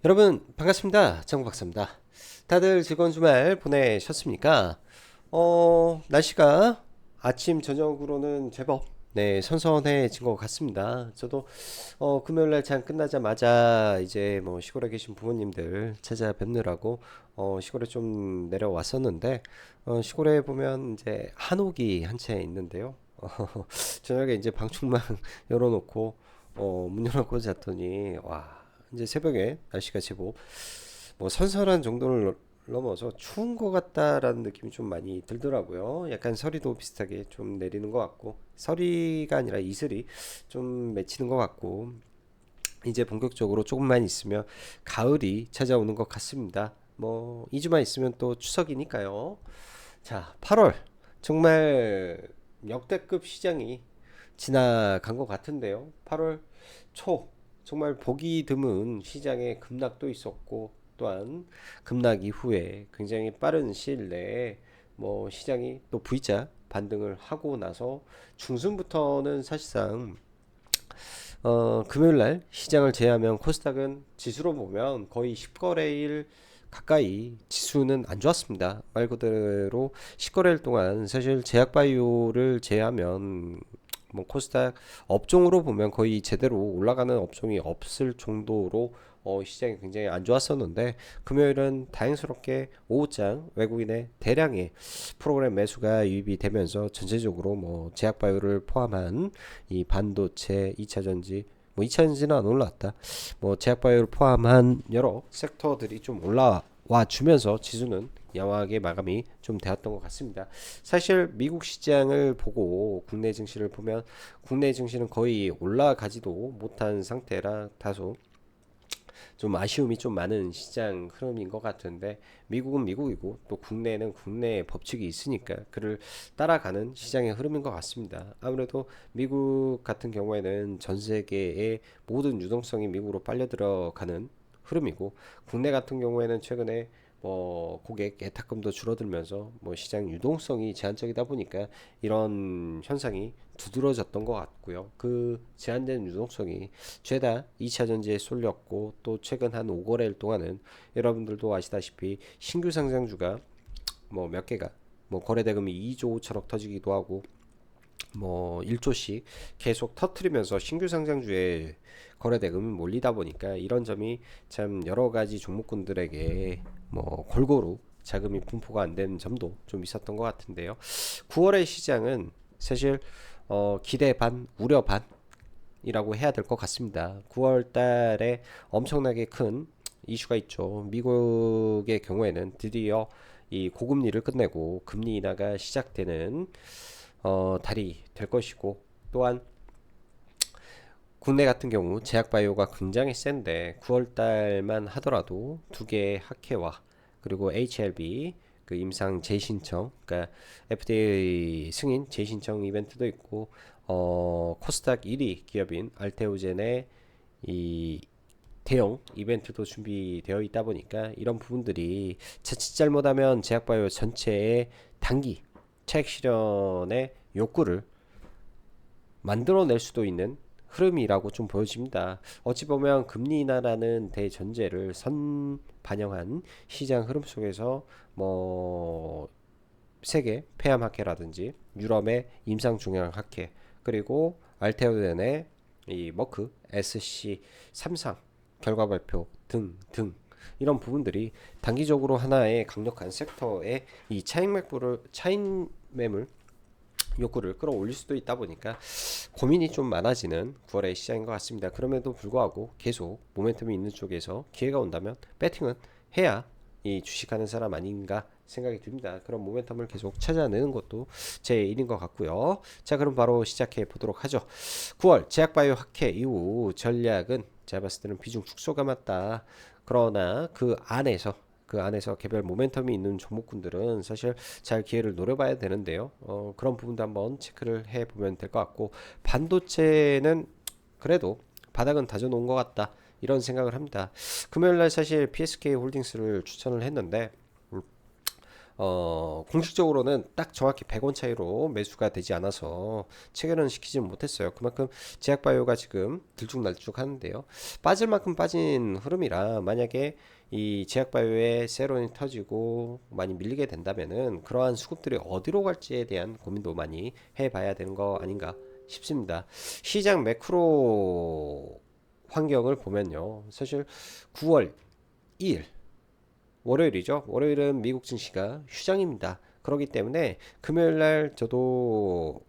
여러분 반갑습니다. 정박사입니다. 다들 즐거운 주말 보내셨습니까? 날씨가 아침 저녁으로는 제법 선선해진 것 같습니다. 저도 금요일날 장 끝나자마자 이제 뭐 시골에 계신 부모님들 찾아뵙느라고 시골에 좀 내려왔었는데 시골에 보면 이제 한옥이 한 채 있는데요. 저녁에 이제 방충망 열어놓고 문 열어놓고 잤더니 와, 이제 새벽에 날씨가 제법 뭐 선선한 정도를 넘어서 추운 것 같다라는 느낌이 좀 많이 들더라고요. 약간 서리도 비슷하게 좀 내리는 것 같고, 서리가 아니라 이슬이 좀 맺히는 것 같고, 이제 본격적으로 조금만 있으면 가을이 찾아오는 것 같습니다. 뭐 2주만 있으면 또 추석이니까요. 자, 8월 정말 역대급 시장이 지나간 것 같은데요. 8월 초 정말 보기 드문 시장의 급락도 있었고, 또한 급락 이후에 굉장히 빠른 시일 내에 뭐 시장이 또 V자 반등을 하고 나서 중순부터는 사실상 금요일 날 시장을 제외하면 코스닥은 지수로 보면 거의 10거래일 가까이 지수는 안 좋았습니다. 말 그대로 10거래일 동안 사실 제약바이오를 제외하면 뭐 코스닥 업종으로 보면 거의 제대로 올라가는 업종이 없을 정도로 시장이 굉장히 안 좋았었는데, 금요일은 다행스럽게 오후장 외국인의 대량의 프로그램 매수가 유입이 되면서 전체적으로 뭐 제약바이오를 포함한 이 반도체, 2차전지, 뭐 2차전지는 안 올랐다, 뭐 제약바이오를 포함한 여러 섹터들이 좀 올라와 주면서 지수는 양호하게 마감이 좀 되었던 것 같습니다. 사실 미국 시장을 보고 국내 증시를 보면 국내 증시는 거의 올라가지도 못한 상태라 다소 좀 아쉬움이 좀 많은 시장 흐름인 것 같은데, 미국은 미국이고 또 국내는 국내의 법칙이 있으니까 그를 따라가는 시장의 흐름인 것 같습니다. 아무래도 미국 같은 경우에는 전 세계의 모든 유동성이 미국으로 빨려 들어가는 흐름이고, 국내 같은 경우에는 최근에 뭐 고객 예탁금도 줄어들면서 뭐 시장 유동성이 제한적이다 보니까 이런 현상이 두드러졌던 것 같고요. 그 제한된 유동성이 죄다 2차 전지에 쏠렸고, 또 최근 한 5거래일 동안은 여러분들도 아시다시피 신규 상장주가 뭐 몇 개가 뭐 거래 대금이 2조 5천억 터지기도 하고 뭐 1조씩 계속 터트리면서 신규 상장주에 거래 대금이 몰리다 보니까 이런 점이 참 여러 가지 종목군들에게 뭐 골고루 자금이 분포가 안 되는 점도 좀 있었던 것 같은데요. 9월의 시장은 사실 기대 반 우려 반이라고 해야 될 것 같습니다. 9월 달에 엄청나게 큰 이슈가 있죠. 미국의 경우에는 드디어 이 고금리를 끝내고 금리 인하가 시작되는 달이 될 것이고, 또한 국내 같은 경우 제약바이오가 굉장히 센데 9월 달만 하더라도 두 개의 학회와 그리고 HLB 그 임상 재신청, 그러니까 FDA 승인 재신청 이벤트도 있고, 코스닥 1위 기업인 알테오젠의 이 대형 이벤트도 준비되어 있다 보니까 이런 부분들이 자칫 잘못하면 제약바이오 전체의 단기 차익 실현의 욕구를 만들어낼 수도 있는 흐름이라고 좀 보여집니다. 어찌 보면 금리 인하라는 대전제를 반영한 시장 흐름 속에서 뭐 세계 폐암학회라든지 유럽의 임상중량학회, 그리고 알테오덴의 이 머크 SC 3상 결과 발표 등등, 이런 부분들이 단기적으로 하나의 강력한 섹터의 이 차익 매물 욕구를 끌어올릴 수도 있다 보니까 고민이 좀 많아지는 9월의 시장인 것 같습니다. 그럼에도 불구하고 계속 모멘텀이 있는 쪽에서 기회가 온다면 배팅은 해야 이 주식하는 사람 아닌가 생각이 듭니다. 그런 모멘텀을 계속 찾아내는 것도 제 일인 것 같고요. 자, 그럼 바로 시작해 보도록 하죠. 9월 제약바이오 학회 이후 전략은 제가 봤을 때는 비중 축소가 맞다. 그러나 그 안에서 개별 모멘텀이 있는 종목군들은 사실 잘 기회를 노려봐야 되는데요. 그런 부분도 한번 체크를 해보면 될 것 같고, 반도체는 그래도 바닥은 다져놓은 것 같다, 이런 생각을 합니다. 금요일날 사실 PSK 홀딩스를 추천을 했는데 공식적으로는 딱 정확히 100원 차이로 매수가 되지 않아서 체결은 시키지 못했어요. 그만큼 제약바이오가 지금 들쭉날쭉 하는데요. 빠질 만큼 빠진 흐름이라 만약에 이 제약바이오의 세론이 터지고 많이 밀리게 된다면은 그러한 수급들이 어디로 갈지에 대한 고민도 많이 해봐야 되는 거 아닌가 싶습니다. 시장 매크로 환경을 보면요. 사실 9월 2일 월요일이죠. 월요일은 미국 증시가 휴장입니다. 그렇기 때문에 금요일 날 저도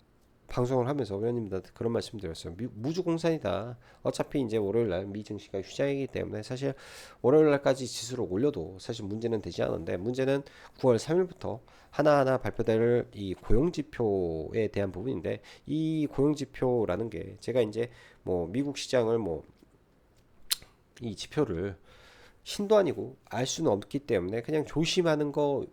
방송을 하면서 의원님들한테 그런 말씀 드렸어요. 무주공산이다. 어차피 이제 월요일 날 미 증시가 휴장이기 때문에 사실 월요일 날까지 지수를 올려도 사실 문제는 되지 않은데 문제는 9월 3일부터 하나하나 발표될 이 고용 지표에 대한 부분인데 이 고용 지표라는 게 제가 이제 뭐 미국 시장을 뭐 이 지표를 신도 아니고 알 수는 없기 때문에 그냥 조심하는 거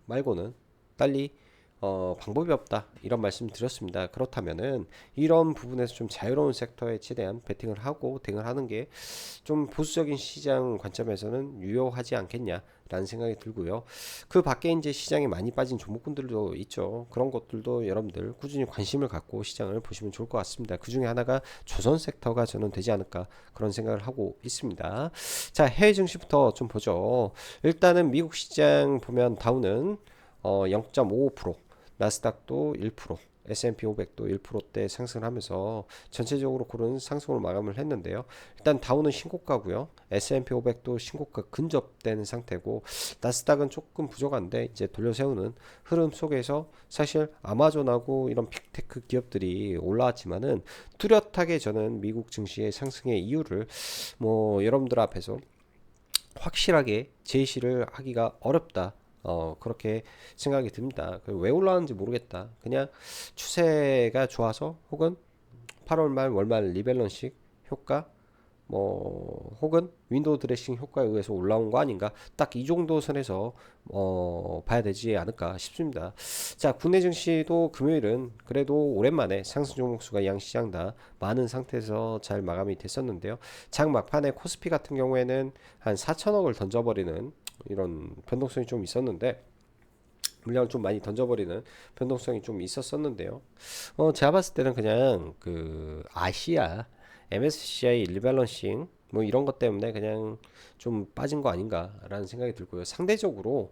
말고는 달리 방법이 없다 이런 말씀 드렸습니다. 그렇다면은 이런 부분에서 좀 자유로운 섹터에 최대한 베팅을 하고 대응을 하는 게 좀 보수적인 시장 관점에서는 유효하지 않겠냐라는 생각이 들고요. 그 밖에 이제 시장에 많이 빠진 종목군들도 있죠. 그런 것들도 여러분들 꾸준히 관심을 갖고 시장을 보시면 좋을 것 같습니다. 그 중에 하나가 조선 섹터가 저는 되지 않을까 그런 생각을 하고 있습니다. 자, 해외 증시부터 좀 보죠. 일단은 미국 시장 보면 다우는 0.55%, 나스닥도 1%, S&P 500도 1%대 상승을 하면서 전체적으로 그런 상승으로 마감을 했는데요. 일단 다우는 신고가고요. S&P 500도 신고가 근접되는 상태고 나스닥은 조금 부족한데 이제 돌려세우는 흐름 속에서 사실 아마존하고 이런 빅테크 기업들이 올라왔지만은 뚜렷하게 저는 미국 증시의 상승의 이유를 뭐 여러분들 앞에서 확실하게 제시를 하기가 어렵다. 그렇게 생각이 듭니다. 왜 올라왔는지 모르겠다. 그냥 추세가 좋아서 혹은 8월 말 월말 리밸런싱 효과 혹은 윈도우 드레싱 효과에 의해서 올라온 거 아닌가 딱 이 정도 선에서 봐야 되지 않을까 싶습니다. 자, 국내 증시도 금요일은 그래도 오랜만에 상승 종목 수가 양시장 다 많은 상태에서 잘 마감이 됐었는데요. 장 막판에 코스피 같은 경우에는 한 4천억을 던져버리는 이런 변동성이 좀 있었는데 물량을 좀 많이 던져버리는 변동성이 좀 있었었는데요. 제가 봤을 때는 그냥 그 아시아 MSCI 리밸런싱 뭐 이런 것 때문에 그냥 좀 빠진 거 아닌가라는 생각이 들고요. 상대적으로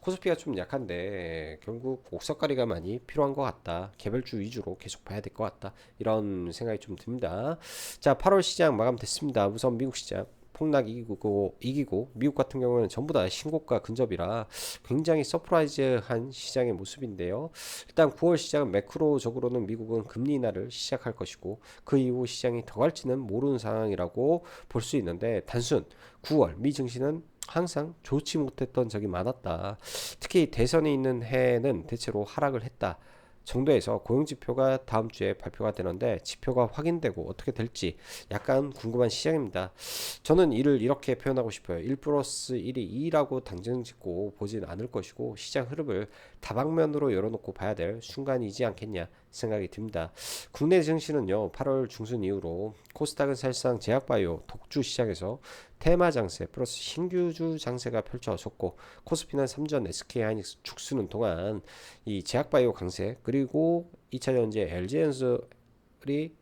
코스피가 좀 약한데 결국 옥석가리가 많이 필요한 것 같다. 개별주 위주로 계속 봐야 될 것 같다. 이런 생각이 좀 듭니다. 자, 8월 시장 마감됐습니다. 우선 미국 시장. 폭락 이기고 미국 같은 경우는 전부 다 신고가 근접이라 굉장히 서프라이즈한 시장의 모습인데요. 일단 9월 시장은 매크로적으로는 미국은 금리 인하를 시작할 것이고 그 이후 시장이 더 갈지는 모르는 상황이라고 볼 수 있는데 단순 9월 미 증시는 항상 좋지 못했던 적이 많았다. 특히 대선이 있는 해는 대체로 하락을 했다. 정도에서 고용지표가 다음 주에 발표가 되는데 지표가 확인되고 어떻게 될지 약간 궁금한 시장입니다. 저는 이를 이렇게 표현하고 싶어요. 1 플러스 1이 2라고 당정 짓고 보진 않을 것이고 시장 흐름을 다방면으로 열어놓고 봐야 될 순간이지 않겠냐 생각이 듭니다. 국내 증시는요 8월 중순 이후로 코스닥은 사실상 제약바이오 독주 시장에서 테마 장세 플러스 신규주 장세가 펼쳐졌고 코스피는 삼전 SK하이닉스 죽쓰는 동안 이 제약바이오 강세 그리고 2차전지 LG엔솔이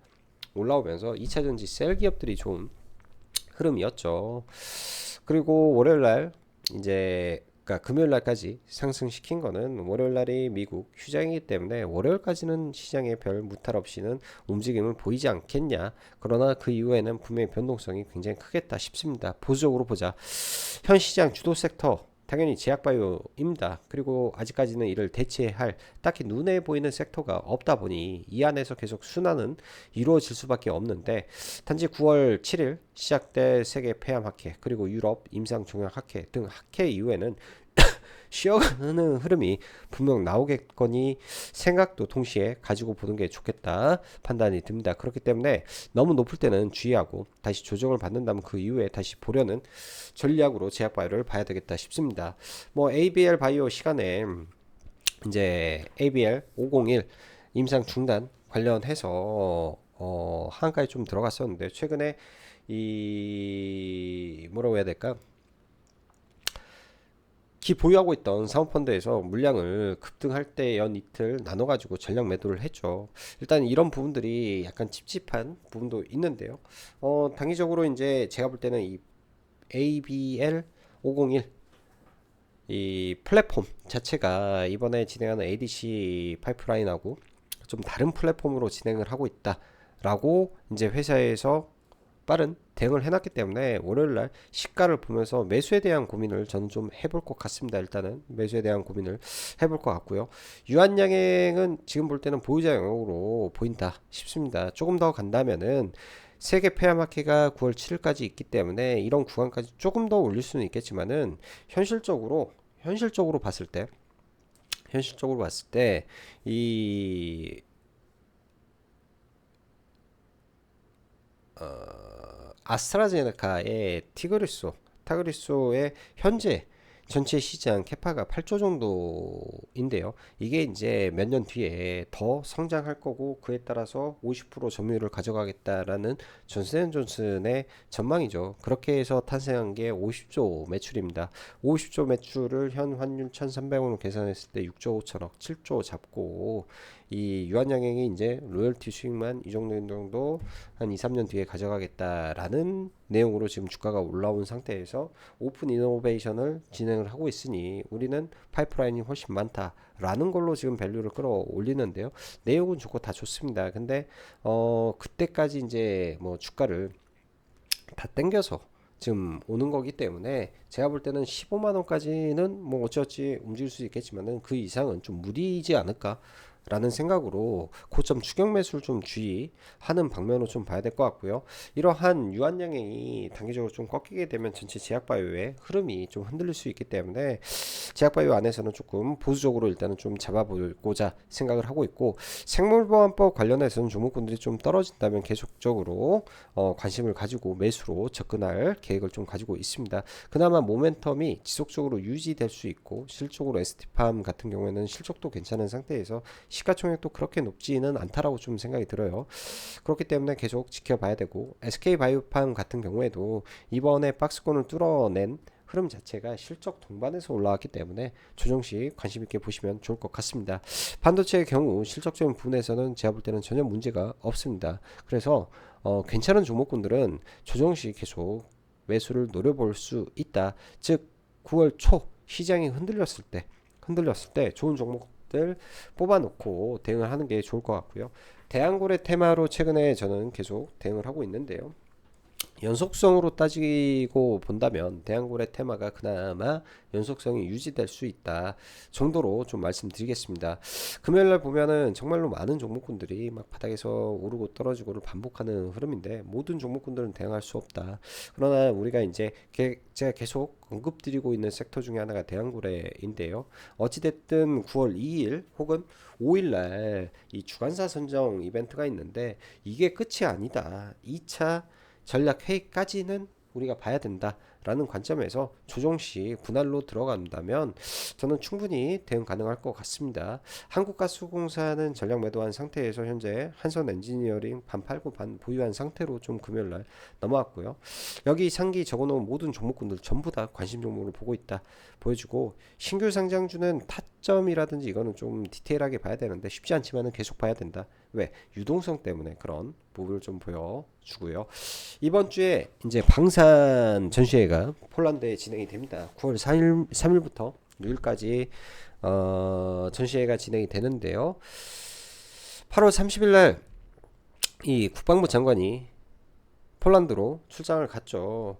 올라오면서 2차전지 셀 기업들이 좋은 흐름이었죠. 그리고 월요일날 이제 그러니까 금요일날까지 상승시킨 거는 월요일날이 미국 휴장이기 때문에 월요일까지는 시장에 별 무탈 없이는 움직임을 보이지 않겠냐. 그러나 그 이후에는 분명히 변동성이 굉장히 크겠다 싶습니다. 보수적으로 보자. 현 시장 주도 섹터 당연히 제약바이오입니다. 그리고 아직까지는 이를 대체할 딱히 눈에 보이는 섹터가 없다 보니 이 안에서 계속 순환은 이루어질 수밖에 없는데 단지 9월 7일 시작될 세계 폐암 학회 그리고 유럽 임상 종양 학회 등 학회 이후에는 쉬어가는 흐름이 분명 나오겠거니 생각도 동시에 가지고 보는 게 좋겠다 판단이 듭니다. 그렇기 때문에 너무 높을 때는 주의하고 다시 조정을 받는다면 그 이후에 다시 보려는 전략으로 제약바이오를 봐야 되겠다 싶습니다. 뭐 ABL 바이오 시간에 이제 ABL 501 임상 중단 관련해서 한가에 좀 들어갔었는데 최근에 이 뭐라고 해야 될까? 보유하고 있던 사모펀드에서 물량을 급등할 때 연 이틀 나눠가지고 전량 매도를 했죠. 일단 이런 부분들이 약간 찝찝한 부분도 있는데요. 단기적으로 이제 제가 볼 때는 이 ABL 501 이 플랫폼 자체가 이번에 진행하는 ADC 파이프라인하고 좀 다른 플랫폼으로 진행을 하고 있다라고 이제 회사에서 빠른 대응을 해놨기 때문에 월요일날 시가를 보면서 매수에 대한 고민을 저는 좀 해볼 것 같습니다. 일단은 매수에 대한 고민을 해볼 것 같고요. 유한양행은 지금 볼 때는 보유자 영역으로 보인다 싶습니다. 조금 더 간다면은 세계 페어마켓가 9월 7일까지 있기 때문에 이런 구간까지 조금 더 올릴 수는 있겠지만은 현실적으로 봤을 때 이 아스트라제네카의 타그리소의 현재 전체 시장 캐파가 8조 정도인데요. 이게 이제 몇 년 뒤에 더 성장할 거고 그에 따라서 50% 점유율을 가져가겠다라는 존슨앤존슨의 전망이죠. 그렇게 해서 탄생한 게 50조 매출입니다. 50조 매출을 현 환율 1,300원으로 계산했을 때 6조 5천억, 7조 잡고 이 유한양행이 이제 로열티 수익만 이 정도 한 2, 3년 뒤에 가져가겠다라는 내용으로 지금 주가가 올라온 상태에서 오픈 이노베이션을 진행을 하고 있으니 우리는 파이프라인이 훨씬 많다라는 걸로 지금 밸류를 끌어올리는데요. 내용은 좋고 다 좋습니다. 근데 그때까지 이제 뭐 주가를 다 땡겨서 지금 오는 거기 때문에 제가 볼 때는 15만 원까지는 뭐 어찌어찌 움직일 수 있겠지만은 그 이상은 좀 무리이지 않을까 라는 생각으로 고점 추격 매수를 좀 주의하는 방면으로 좀 봐야 될 것 같고요. 이러한 유한양행이 단기적으로 좀 꺾이게 되면 전체 제약바이오의 흐름이 좀 흔들릴 수 있기 때문에 제약바이오 안에서는 조금 보수적으로 일단은 좀 잡아보고자 생각을 하고 있고, 생물보안법 관련해서는 종목군들이 좀 떨어진다면 계속적으로 관심을 가지고 매수로 접근할 계획을 좀 가지고 있습니다. 그나마 모멘텀이 지속적으로 유지될 수 있고 실적으로 ST팜 같은 경우에는 실적도 괜찮은 상태에서 시가총액도 그렇게 높지는 않다라고 좀 생각이 들어요. 그렇기 때문에 계속 지켜봐야 되고, SK바이오팜 같은 경우에도 이번에 박스권을 뚫어낸 흐름 자체가 실적 동반해서 올라왔기 때문에 조정시 관심 있게 보시면 좋을 것 같습니다. 반도체의 경우 실적적인 부분에서는 제가 볼 때는 전혀 문제가 없습니다. 그래서 괜찮은 종목군들은 조정시 계속 매수를 노려볼 수 있다. 즉 9월 초 시장이 흔들렸을 때 좋은 종목들 뽑아놓고 대응을 하는 게 좋을 것 같고요. 대한고래 테마로 최근에 저는 계속 대응을 하고 있는데요. 연속성으로 따지고 본다면 대한고래 테마가 그나마 연속성이 유지될 수 있다 정도로 좀 말씀드리겠습니다. 금요일날 보면은 정말로 많은 종목군들이 막 바닥에서 오르고 떨어지고를 반복하는 흐름인데 모든 종목군들은 대응할 수 없다. 그러나 우리가 이제 제가 계속 언급드리고 있는 섹터 중에 하나가 대한고래인데요. 어찌됐든 9월 2일 혹은 5일날 이 주간사 선정 이벤트가 있는데 이게 끝이 아니다. 2차 전략 회의까지는 우리가 봐야 된다라는 관점에서 조정시 분할로 들어간다면 저는 충분히 대응 가능할 것 같습니다. 한국가스공사는 전략 매도한 상태에서 현재 한선 엔지니어링 반 팔고 반 보유한 상태로 좀 금요일날 넘어왔고요. 여기 상기 적어놓은 모든 종목군들 전부 다 관심 종목으로 보고 있다 보여주고, 신규 상장주는 타점이라든지 이거는 좀 디테일하게 봐야 되는데 쉽지 않지만은 계속 봐야 된다. 왜? 유동성 때문에 그런 부분을 좀 보여주고요. 이번 주에 이제 방산 전시회가 폴란드에 진행이 됩니다. 9월 3일부터 6일까지 전시회가 진행이 되는데요. 8월 30일 날 이 국방부 장관이 폴란드로 출장을 갔죠.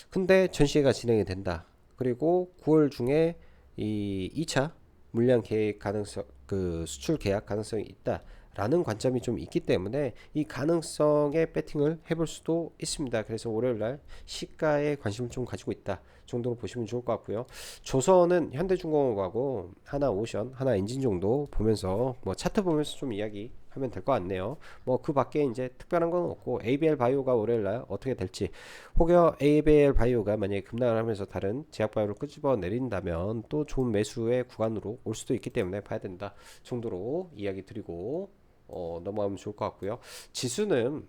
근데 전시회가 진행이 된다. 그리고 9월 중에 이 2차 물량 계획 가능성, 그 수출 계약 가능성이 있다. 라는 관점이 좀 있기 때문에 이 가능성에 배팅을 해볼 수도 있습니다. 그래서 월요일날 시가에 관심을 좀 가지고 있다 정도로 보시면 좋을 것 같고요. 조선은 현대중공업하고 하나오션, 하나엔진 정도 보면서 뭐 차트 보면서 좀 이야기 하면 될 것 같네요. 뭐 그 밖에 이제 특별한 건 없고, ABL 바이오가 월요일날 어떻게 될지, 혹여 ABL 바이오가 만약에 급락을 하면서 다른 제약 바이오를 끄집어 내린다면 또 좋은 매수의 구간으로 올 수도 있기 때문에 봐야 된다 정도로 이야기 드리고 넘어가면 좋을 것 같고요. 지수는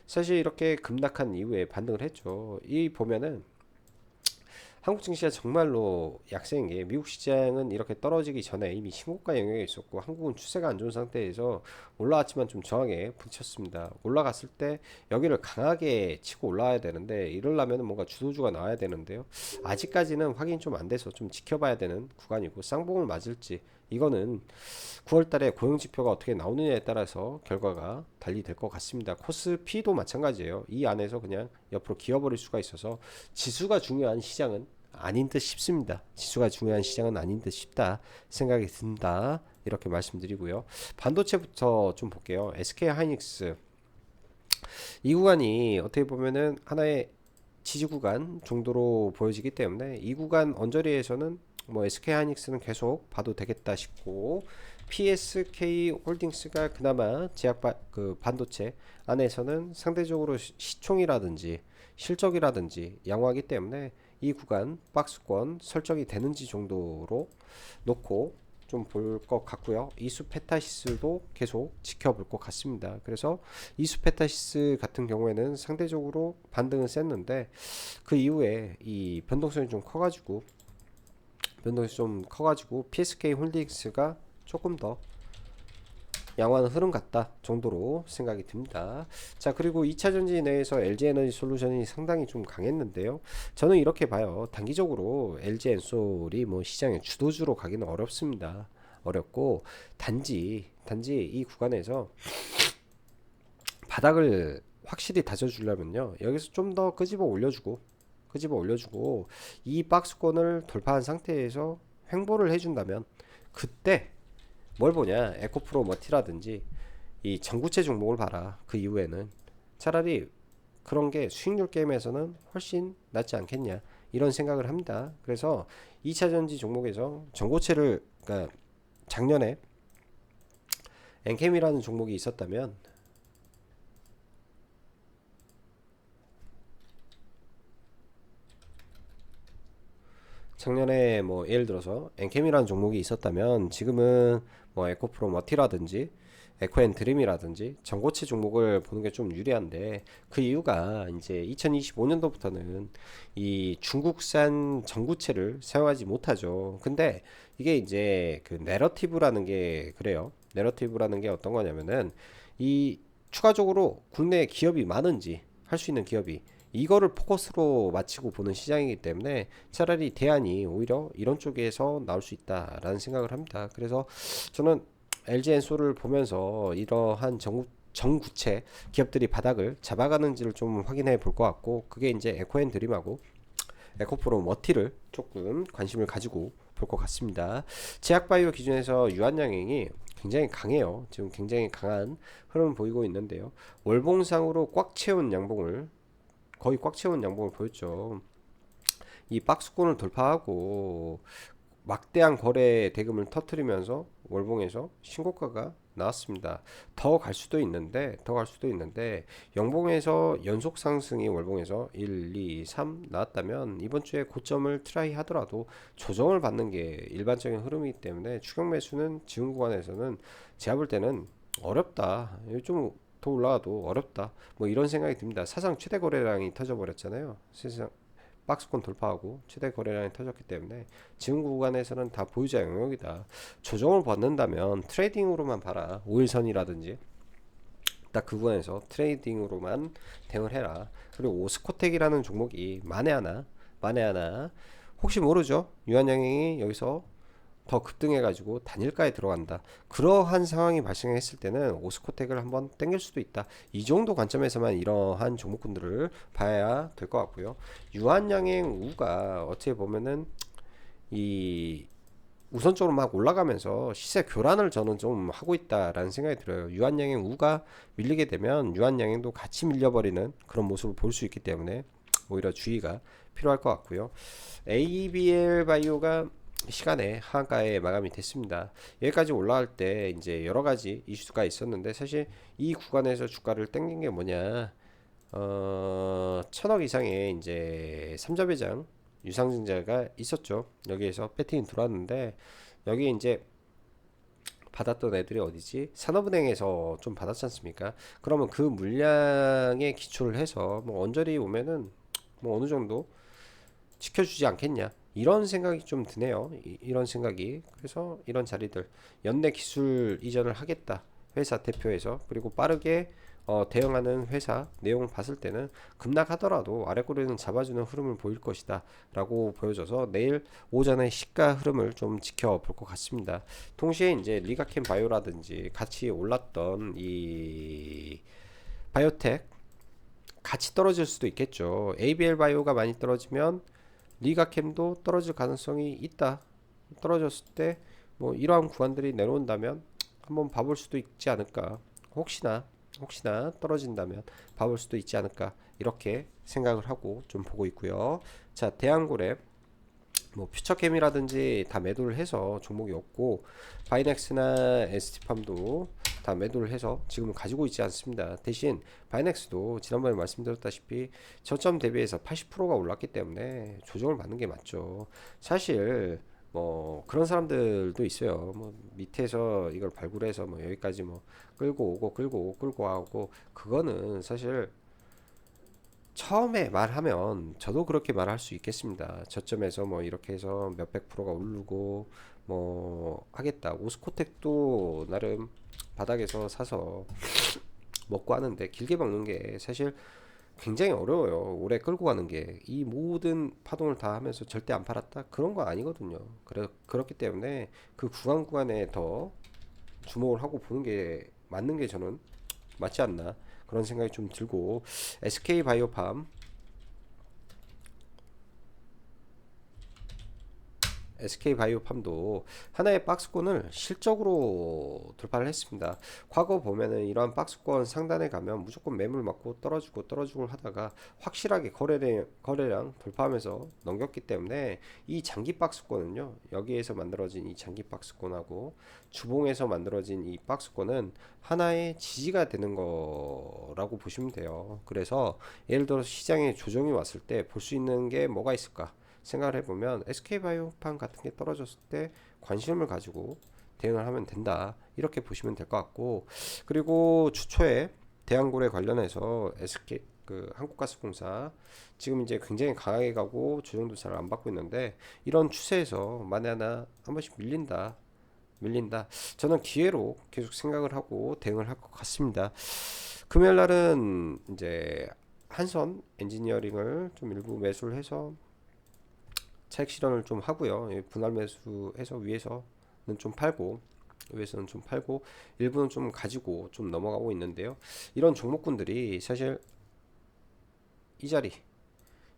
사실 이렇게 급락한 이후에 반등을 했죠. 이 보면은 한국 증시가 정말로 약세인 게 미국 시장은 이렇게 떨어지기 전에 이미 신고가 영역에 있었고 한국은 추세가 안 좋은 상태에서 올라왔지만 좀 저항에 부딪혔습니다. 올라갔을 때 여기를 강하게 치고 올라와야 되는데 이러려면 뭔가 주도주가 나와야 되는데요. 아직까지는 확인이 좀 안 돼서 좀 지켜봐야 되는 구간이고 쌍봉을 맞을지 이거는 9월 달에 고용 지표가 어떻게 나오느냐에 따라서 결과가 달리될 것 같습니다. 코스피도 마찬가지예요. 이 안에서 그냥 옆으로 기어버릴 수가 있어서 지수가 중요한 시장은 아닌 듯 싶습니다. 지수가 중요한 시장은 아닌 듯 싶다 생각이 든다. 이렇게 말씀드리고요. 반도체부터 좀 볼게요. SK 하이닉스 이 구간이 어떻게 보면은 하나의 지지 구간 정도로 보여지기 때문에 이 구간 언저리에서는 뭐 SK 하이닉스는 계속 봐도 되겠다 싶고 PSK 홀딩스가 그나마 그 반도체 안에서는 상대적으로 시총이라든지 실적이라든지 양호하기 때문에 이 구간 박스권 설정이 되는지 정도로 놓고 좀 볼 것 같고요. 이수페타시스도 계속 지켜볼 것 같습니다. 그래서 이수페타시스 같은 경우에는 상대적으로 반등은 셌는데 그 이후에 이 변동성이 좀 커가지고 PSK 홀딩스가 조금 더 양호한 흐름 같다 정도로 생각이 듭니다. 자, 그리고 2차 전지 내에서 LG에너지 솔루션이 상당히 좀 강했는데요. 저는 이렇게 봐요. 단기적으로 LG엔솔이 뭐 시장의 주도주로 가기는 어렵습니다. 어렵고 단지 이 구간에서 바닥을 확실히 다져주려면요. 여기서 좀 더 끄집어 올려주고 이 박스권을 돌파한 상태에서 횡보를 해준다면 그때 뭘 보냐 에코프로 머티라든지 이 전구체 종목을 봐라. 그 이후에는 차라리 그런 게 수익률 게임에서는 훨씬 낫지 않겠냐 이런 생각을 합니다. 그래서 2차 전지 종목에서 전고체를 그러니까 작년에 엔캠이라는 종목이 있었다면 작년에 뭐 예를 들어서 엔캠이라는 종목이 있었다면 지금은 뭐 에코프로 머티라든지 에코앤드림이라든지 전고체 종목을 보는 게 좀 유리한데 그 이유가 이제 2025년도부터는 이 중국산 전구체를 사용하지 못하죠. 근데 이게 이제 그 내러티브라는 게 그래요. 내러티브라는 게 어떤 거냐면은 이 추가적으로 국내 기업이 많은지 할 수 있는 기업이 이거를 포커스로 맞추고 보는 시장이기 때문에 차라리 대안이 오히려 이런 쪽에서 나올 수 있다라는 생각을 합니다. 그래서 저는 LG엔솔을 보면서 이러한 정구체 기업들이 바닥을 잡아가는지를 좀 확인해 볼 것 같고 그게 이제 에코앤드림하고 에코프로 머티를 조금 관심을 가지고 볼 것 같습니다. 제약바이오 기준에서 유한양행이 굉장히 강해요. 지금 굉장히 강한 흐름을 보이고 있는데요. 월봉상으로 거의 꽉 채운 양봉을 보였죠. 이 박스권을 돌파하고 막대한 거래 대금을 터트리면서 월봉에서 신고가가 나왔습니다. 더 갈 수도 있는데 연봉에서 연속 상승이 월봉에서 1, 2, 3 나왔다면 이번 주에 고점을 트라이 하더라도 조정을 받는 게 일반적인 흐름이기 때문에 추격 매수는 지금 구간에서는 제가 볼 때는 어렵다. 좀 더 올라가도 어렵다. 뭐 이런 생각이 듭니다. 사상 최대 거래량이 터져버렸잖아요. 세상 박스권 돌파하고 최대 거래량이 터졌기 때문에 지금 구간에서는 다 보유자 영역이다. 조정을 받는다면 트레이딩으로만 봐라. 5일선이라든지 딱 그 구간에서 트레이딩으로만 대응을 해라. 그리고 오스코텍이라는 종목이 만에 하나 혹시 모르죠. 유한양행이 여기서 더 급등해가지고 단일가에 들어간다. 그러한 상황이 발생했을 때는 오스코텍을 한번 땡길 수도 있다. 이 정도 관점에서만 이러한 종목군들을 봐야 될 것 같고요. 유한양행 우가 어떻게 보면은 이 우선적으로 막 올라가면서 시세 교란을 저는 좀 하고 있다라는 생각이 들어요. 유한양행 우가 밀리게 되면 유한양행도 같이 밀려버리는 그런 모습을 볼 수 있기 때문에 오히려 주의가 필요할 것 같고요. ABL 바이오가 시간에 하한가에 마감이 됐습니다. 여기까지 올라갈 때 이제 여러 가지 이슈가 있었는데 사실 이 구간에서 주가를 땡긴 게 뭐냐? 1000억 이상의 이제 삼자배당 유상증자가 있었죠. 여기에서 배팅이 들어왔는데 여기 이제 받았던 애들이 어디지? 산업은행에서 좀 받았지 않습니까? 그러면 그 물량에 기초를 해서 뭐 언저리 오면은 뭐 어느 정도 지켜주지 않겠냐 이런 생각이 좀 드네요. 이런 생각이. 그래서 이런 자리들 연내 기술 이전을 하겠다 회사 대표에서, 그리고 빠르게 대응하는 회사 내용 봤을 때는 급락하더라도 아래 꼬리는 잡아주는 흐름을 보일 것이다 라고 보여져서 내일 오전에 시가 흐름을 좀 지켜볼 것 같습니다. 동시에 이제 리가켄 바이오라든지 같이 올랐던 이 바이오텍 같이 떨어질 수도 있겠죠. ABL 바이오가 많이 떨어지면 리가캠도 떨어질 가능성이 있다. 떨어졌을 때 뭐 이러한 구간들이 내려온다면 한번 봐볼 수도 있지 않을까. 혹시나 떨어진다면 봐볼 수도 있지 않을까, 이렇게 생각을 하고 좀 보고 있고요. 자, 대한고랩 뭐 퓨처캠이라든지 다 매도를 해서 종목이 없고, 바이넥스나 ST팜도 다 매도를 해서 지금은 가지고 있지 않습니다. 대신 바이넥스도 지난번에 말씀드렸다시피 저점 대비해서 80%가 올랐기 때문에 조정을 받는 게 맞죠. 사실 뭐 그런 사람들도 있어요. 뭐 밑에서 이걸 발굴해서 뭐 여기까지 뭐 끌고 하고, 그거는 사실 처음에 말하면 저도 그렇게 말할 수 있겠습니다. 저점에서 뭐 이렇게 해서 몇백 프로가 오르고 뭐 하겠다. 오스코텍도 나름 바닥에서 사서 먹고 하는데, 길게 먹는 게 사실 굉장히 어려워요. 오래 끌고 가는 게. 이 모든 파동을 다 하면서 절대 안 팔았다? 그런 거 아니거든요. 그렇기 때문에 그 구간에 더 주목을 하고 보는 게 맞는 게 저는 맞지 않나, 그런 생각이 좀 들고, SK바이오팜도 하나의 박스권을 실적으로 돌파를 했습니다. 과거 보면은 이러한 박스권 상단에 가면 무조건 매물 맞고 떨어지고 하다가 확실하게 거래량 돌파하면서 넘겼기 때문에, 이 장기 박스권은요, 여기에서 만들어진 이 장기 박스권하고 주봉에서 만들어진 이 박스권은 하나의 지지가 되는 거라고 보시면 돼요. 그래서 예를 들어 시장에 조정이 왔을 때 볼 수 있는 게 뭐가 있을까 생각을 해보면, SK바이오팜 같은 게 떨어졌을 때 관심을 가지고 대응을 하면 된다, 이렇게 보시면 될 것 같고, 그리고 주초에 대한고래 관련해서 SK 그 한국가스공사 지금 이제 굉장히 강하게 가고 조정도 잘 안 받고 있는데, 이런 추세에서 만에 하나 한 번씩 밀린다, 저는 기회로 계속 생각을 하고 대응을 할 것 같습니다. 금요일 날은 이제 한선 엔지니어링을 좀 일부 매수를 해서 차익 실현을 좀 하고요. 분할 매수해서 위에서는 좀 팔고 일부는 좀 가지고 좀 넘어가고 있는데요. 이런 종목군들이 사실 이 자리,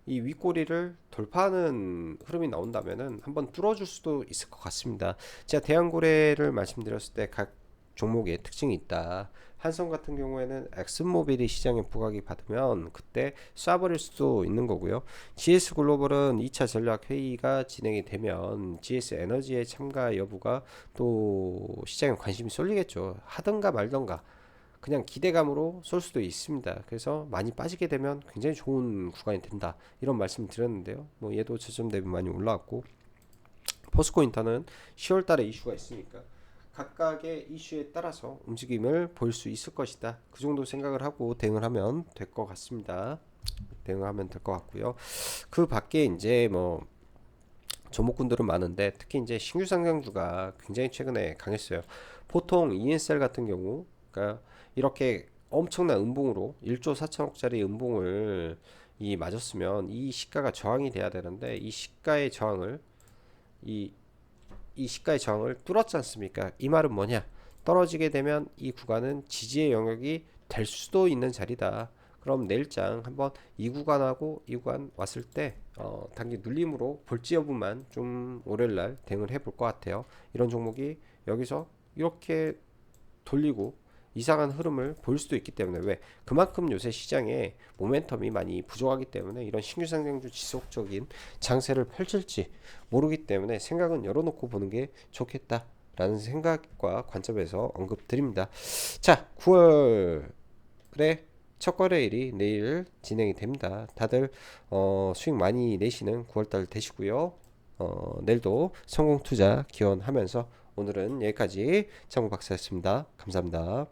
이 윗꼬리를 돌파하는 흐름이 나온다면은 한번 뚫어줄 수도 있을 것 같습니다. 제가 대한고래를 말씀드렸을 때 각 종목에 특징이 있다. 한성 같은 경우에는 엑슨모빌이 시장에 부각이 받으면 그때 쏴버릴 수도 있는 거고요. GS글로벌은 2차 전략 회의가 진행이 되면 GS에너지의 참가 여부가 또 시장에 관심이 쏠리겠죠. 하든가 말든가 그냥 기대감으로 쏠 수도 있습니다. 그래서 많이 빠지게 되면 굉장히 좋은 구간이 된다, 이런 말씀을 드렸는데요. 뭐 얘도 저점 대비 많이 올라왔고, 포스코인터는 10월 달에 이슈가 있으니까 각각의 이슈에 따라서 움직임을 볼 수 있을 것이다, 그 정도 생각을 하고 대응을 하면 될 것 같습니다. 대응하면 될 것 같고요. 그 밖에 이제 뭐 종목군들은 많은데, 특히 이제 신규 상장주가 굉장히 최근에 강했어요. 보통 ENSL 같은 경우, 그러니까 이렇게 엄청난 음봉으로 1조 4천억짜리 음봉을 맞았으면 이 시가가 저항이 돼야 되는데, 이, 이 시가의 저항을 뚫었지 않습니까? 이 말은 뭐냐? 떨어지게 되면 이 구간은 지지의 영역이 될 수도 있는 자리다. 그럼 내일장 한번 이 구간하고 이 구간 왔을 때 단기 눌림으로 볼지 여부만 좀 월요일날 대응을 해볼 것 같아요. 이런 종목이 여기서 이렇게 돌리고 이상한 흐름을 보일 수도 있기 때문에, 왜? 그만큼 요새 시장에 모멘텀이 많이 부족하기 때문에 이런 신규 상장주 지속적인 장세를 펼칠지 모르기 때문에 생각은 열어놓고 보는 게 좋겠다 라는 생각과 관점에서 언급드립니다. 자, 9월에 첫 거래일이 내일 진행이 됩니다. 다들 수익 많이 내시는 9월달 되시고요. 내일도 성공 투자 기원하면서 오늘은 여기까지 장구 박사였습니다. 감사합니다.